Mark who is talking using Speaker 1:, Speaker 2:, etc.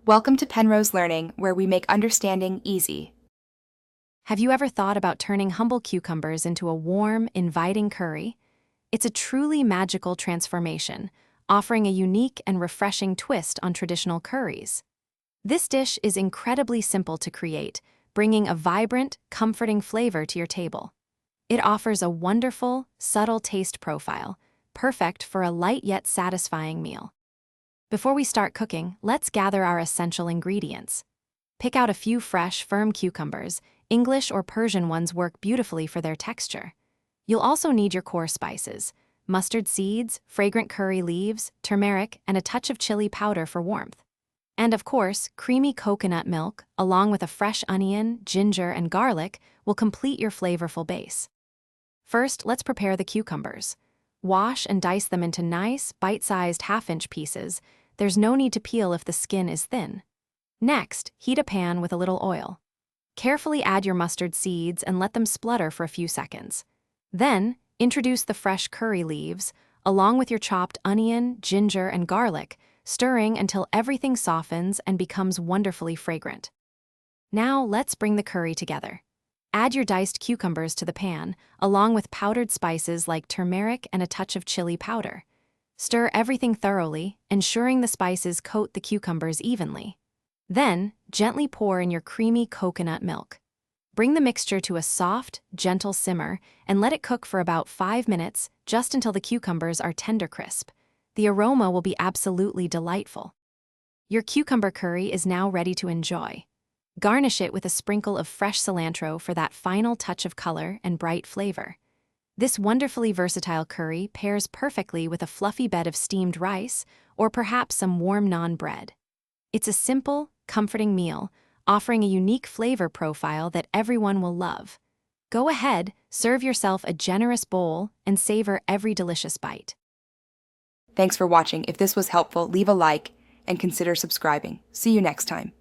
Speaker 1: Welcome to Penrose Learning, where we make understanding easy.
Speaker 2: Have you ever thought about turning humble cucumbers into a warm, inviting curry? It's a truly magical transformation, offering a unique and refreshing twist on traditional curries. This dish is incredibly simple to create, bringing a vibrant, comforting flavor to your table. It offers a wonderful, subtle taste profile, perfect for a light yet satisfying meal. Before we start cooking, let's gather our essential ingredients. Pick out a few fresh, firm cucumbers. English or Persian ones work beautifully for their texture. You'll also need your core spices: mustard seeds, fragrant curry leaves, turmeric, and a touch of chili powder for warmth. And of course, creamy coconut milk, along with a fresh onion, ginger, and garlic, will complete your flavorful base. First, let's prepare the cucumbers. Wash and dice them into nice, bite-sized half-inch pieces. There's no need to peel if the skin is thin. Next, heat a pan with a little oil. Carefully add your mustard seeds and let them splutter for a few seconds. Then, introduce the fresh curry leaves, along with your chopped onion, ginger, and garlic, stirring until everything softens and becomes wonderfully fragrant. Now, let's bring the curry together. Add your diced cucumbers to the pan, along with powdered spices like turmeric and a touch of chili powder. Stir everything thoroughly, ensuring the spices coat the cucumbers evenly. Then, gently pour in your creamy coconut milk. Bring the mixture to a soft, gentle simmer and let it cook for about 5 minutes, just until the cucumbers are tender crisp. The aroma will be absolutely delightful. Your cucumber curry is now ready to enjoy. Garnish it with a sprinkle of fresh cilantro for that final touch of color and bright flavor. This wonderfully versatile curry pairs perfectly with a fluffy bed of steamed rice or perhaps some warm naan bread. It's a simple, comforting meal, offering a unique flavor profile that everyone will love. Go ahead, serve yourself a generous bowl, and savor every delicious bite.
Speaker 1: Thanks for watching. If this was helpful, leave a like and consider subscribing. See you next time.